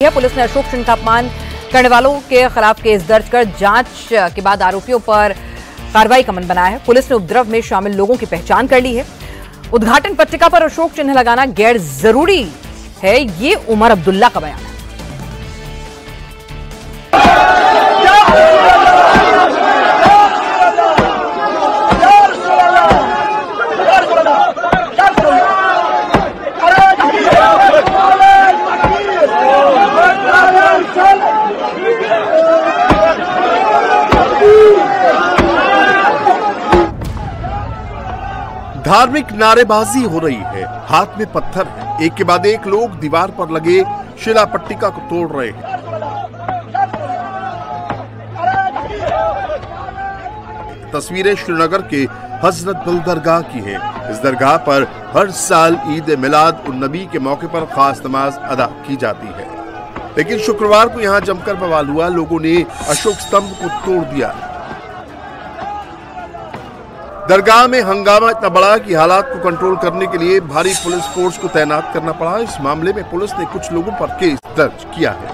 Police ने अशोक चिन्ह का अपमान करने वालों के खिलाफ केस दर्ज कर जांच के बाद आरोपियों पर कार्रवाई का मन बनाया है। पुलिस ने उपद्रव में शामिल लोगों की पहचान कर ली है। उद्घाटन पट्टिका पर अशोक चिन्ह लगाना गैर जरूरी है, ये उमर अब्दुल्ला का बयान है। धार्मिक नारेबाजी हो रही है, हाथ में पत्थर है, एक के बाद एक लोग दीवार पर लगे शिला पट्टिका को तोड़ रहे हैं। तस्वीरें श्रीनगर के हजरत बल दरगाह की है। इस दरगाह पर हर साल ईद मिलाद उन नबी के मौके पर खास नमाज अदा की जाती है, लेकिन शुक्रवार को यहां जमकर बवाल हुआ। लोगों ने अशोक स्तंभ को तोड़ दिया। दरगाह में हंगामा इतना बड़ा कि हालात को कंट्रोल करने के लिए भारी पुलिस फोर्स को तैनात करना पड़ा। इस मामले में पुलिस ने कुछ लोगों पर केस दर्ज किया है।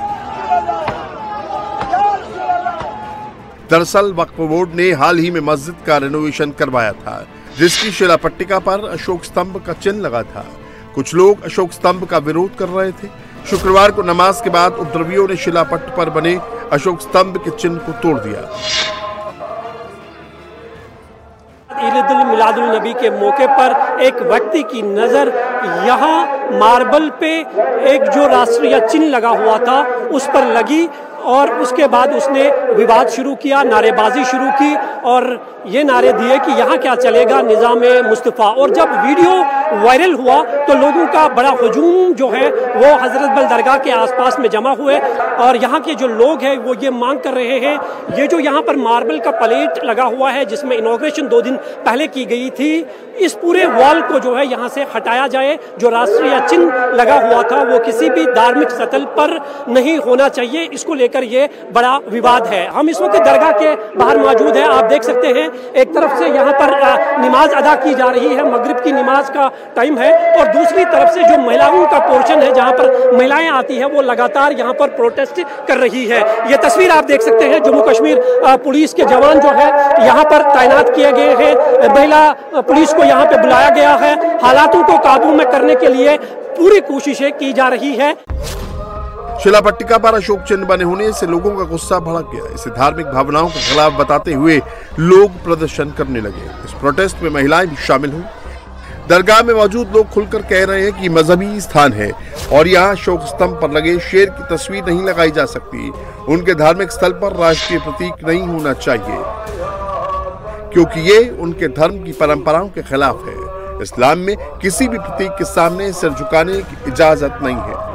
दरअसल वक्फ बोर्ड ने हाल ही में मस्जिद का रेनोवेशन करवाया था, जिसकी शिला पट्टिका पर अशोक स्तंभ का चिन्ह लगा था। कुछ लोग अशोक स्तंभ का विरोध कर रहे थे। शुक्रवार को नमाज के बाद उपद्रवियों ने शिला पट्ट पर बने अशोक स्तंभ के चिन्ह को तोड़ दिया। मिलादुल नबी के मौके पर एक व्यक्ति की नजर यहाँ मार्बल पे एक जो राष्ट्रीय चिन्ह लगा हुआ था उस पर लगी और उसके बाद उसने विवाद शुरू किया, नारेबाजी शुरू की और ये नारे दिए कि यहाँ क्या चलेगा, निज़ाम मुस्तफ़ा। और जब वीडियो वायरल हुआ तो लोगों का बड़ा हुजूम जो है वो हजरत बल दरगाह के आसपास में जमा हुए और यहाँ के जो लोग हैं वो ये मांग कर रहे हैं, ये जो यहाँ पर मार्बल का प्लेट लगा हुआ है जिसमें इनॉग्रेशन 2 दिन पहले की गई थी, इस पूरे वॉल को जो है यहाँ से हटाया जाए। जो राष्ट्रीय चिन्ह लगा हुआ था वो किसी भी धार्मिक स्थल पर नहीं होना चाहिए, इसको लेकर ये बड़ा विवाद है। हम इस वक्त दरगाह के बाहर मौजूद हैं। आप देख सकते हैं एक तरफ से यहाँ पर नमाज अदा की जा रही है, मगरिब की नमाज का टाइम है, और दूसरी तरफ से जो महिलाओं का पोर्शन है जहाँ पर महिलाएं आती हैं वो लगातार यहाँ पर प्रोटेस्ट कर रही है। ये तस्वीर आप देख सकते हैं, जम्मू कश्मीर पुलिस के जवान जो है यहाँ पर तैनात किए गए हैं, महिला पुलिस को यहाँ पे बुलाया गया है। हालातों को काबू में करने के लिए पूरी कोशिशें की जा रही है। शिला पट्टिका पर अशोक चिन्ह बने होने से लोगों का गुस्सा भड़क गया। इसे धार्मिक भावनाओं के खिलाफ बताते हुए लोग प्रदर्शन करने लगे। इस प्रोटेस्ट में महिलाएं भी शामिल हुई। दरगाह में मौजूद लोग खुलकर कह रहे हैं कि मजहबी स्थान है और यहाँ अशोक स्तंभ पर लगे शेर की तस्वीर नहीं लगाई जा सकती। उनके धार्मिक स्थल पर राष्ट्रीय प्रतीक नहीं होना चाहिए, क्योंकि ये उनके धर्म की परंपराओं के खिलाफ है। इस्लाम में किसी भी प्रतीक के सामने सिर झुकाने की इजाजत नहीं है।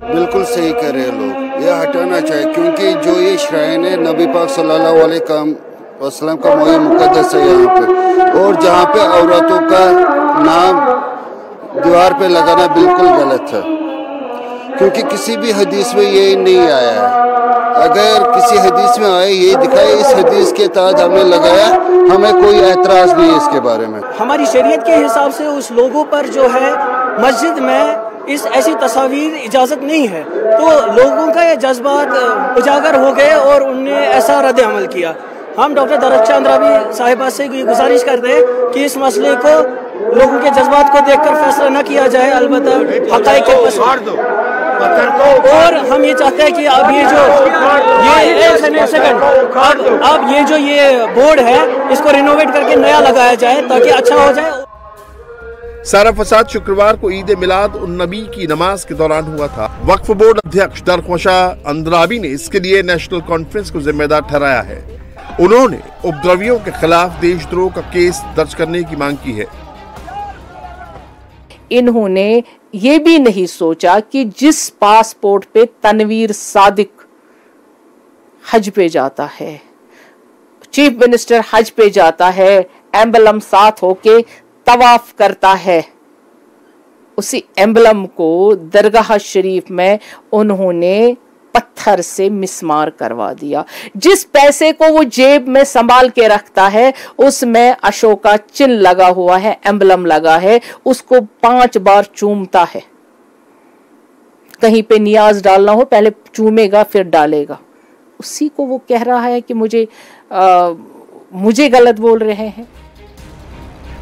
बिल्कुल सही कर रहे लोग, ये हटाना चाहिए, क्योंकि जो ये श्राइन है नबी पाक सल्लल्लाहु अलैहि वसल्लम का मोए मुकद्दस है यहाँ पे, और जहाँ पे औरतों का नाम दीवार पे लगाना बिल्कुल गलत है, क्योंकि किसी भी हदीस में ये नहीं आया है। अगर किसी हदीस में आए ये दिखाए, इस हदीस के तहत हमने लगाया, हमें कोई एतराज नहीं है इसके बारे में। हमारी शरीयत के हिसाब से उस लोगों पर जो है मस्जिद में इस ऐसी तस्वीर इजाज़त नहीं है, तो लोगों का ये जज्बात उजागर हो गए और उनने ऐसा रद्द अमल किया। हम डॉक्टर दरख्त चंद्राबी साहिबा से गुजारिश करते हैं कि इस मसले को लोगों के जज्बात को देखकर फैसला न किया जाए, अलबत्ता हक़ाइक़ के पस। और हम ये चाहते हैं कि अब ये जो अब ये जो ये बोर्ड है इसको रिनोवेट करके नया लगाया जाए ताकि अच्छा हो जाए। सारा फसाद शुक्रवार को ईद मिलाद उन नबी की नमाज के दौरान हुआ था। वक्फ बोर्ड अध्यक्ष दरख्वशा अंद्राबी ने इसके लिए नेशनल कॉन्फ्रेंस को जिम्मेदार ठहराया है। उन्होंने उपद्रवियों के खिलाफ देशद्रोह का केस दर्ज करने की मांग की है। इन्होंने ये भी नहीं सोचा कि जिस पासपोर्ट पे तनवीर सादिक हज पे जाता है, चीफ मिनिस्टर हज पे जाता है, एम्बलम साथ होके तवाफ करता है, उसी एम्बलम को दरगाह शरीफ में उन्होंने पत्थर से मिस्मार करवा दिया। जिस पैसे को वो जेब में संभाल के रखता है उसमें अशोका चिन्ह लगा हुआ है, एम्बलम लगा है, उसको 5 बार चूमता है। कहीं पे नियाज डालना हो पहले चूमेगा फिर डालेगा, उसी को वो कह रहा है कि मुझे गलत बोल रहे हैं।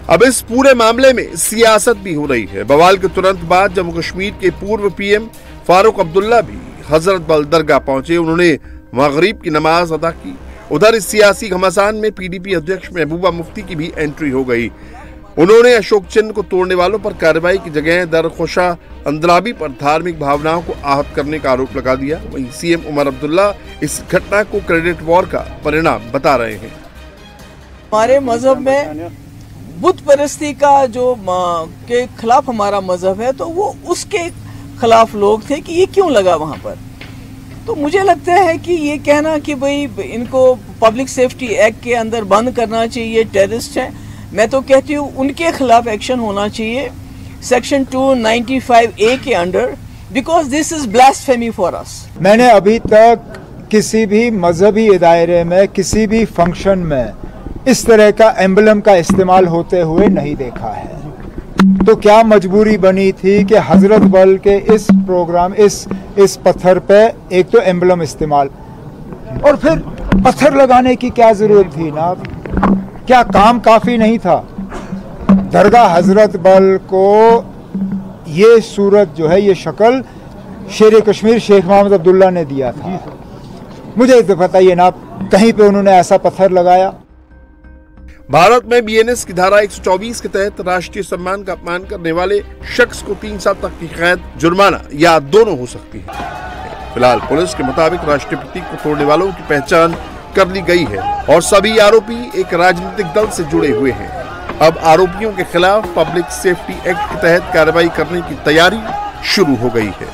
अब इस पूरे मामले में सियासत भी हो रही है। बवाल के तुरंत बाद जम्मू कश्मीर के पूर्व पीएम फारूक अब्दुल्ला भी हजरत बल दरगाह पहुंचे। उन्होंने मगरिब की नमाज अदा की। उधर इस सियासी घमासान में पीडीपी अध्यक्ष महबूबा मुफ्ती की भी एंट्री हो गई। उन्होंने अशोक चिन्ह को तोड़ने वालों पर कार्रवाई की जगह दरख्वाशा अंदराबी पर धार्मिक भावनाओं को आहत करने का आरोप लगा दिया। वहीं सीएम उमर अब्दुल्ला इस घटना को क्रेडिट वॉर का परिणाम बता रहे हैं। हमारे मजहब में बुत परस्ती का जो के खिलाफ हमारा मजहब है, तो वो उसके खिलाफ लोग थे कि ये क्यों लगा वहां पर। तो मुझे लगता है कि ये कहना कि भाई इनको पब्लिक सेफ्टी एक्ट के अंदर बंद करना चाहिए, टेररिस्ट हैं, मैं तो कहती हूँ उनके खिलाफ एक्शन होना चाहिए सेक्शन 295A के under, because this is blasphemy for us. मैंने अभी तक किसी भी मजहबी दायरे में किसी भी फंक्शन में इस तरह का एम्बलम का इस्तेमाल होते हुए नहीं देखा है। तो क्या मजबूरी बनी थी कि हजरत बल के इस प्रोग्राम इस पत्थर पे एक तो एम्बलम इस्तेमाल और फिर पत्थर लगाने की क्या जरूरत थी ना? क्या काम काफी नहीं था? दरगाह हजरत बल को ये सूरत जो है, ये शक्ल शेर कश्मीर शेख मोहम्मद अब्दुल्ला ने दिया था। मुझे तो बताइए ना कहीं पे उन्होंने ऐसा पत्थर लगाया? भारत में बीएनएस की धारा 124 के तहत राष्ट्रीय सम्मान का अपमान करने वाले शख्स को 3 साल तक की कैद, जुर्माना या दोनों हो सकती है। फिलहाल पुलिस के मुताबिक राष्ट्रीय प्रतीक को तोड़ने वालों की पहचान कर ली गई है और सभी आरोपी एक राजनीतिक दल से जुड़े हुए हैं। अब आरोपियों के खिलाफ पब्लिक सेफ्टी एक्ट के तहत कार्रवाई करने की तैयारी शुरू हो गई है।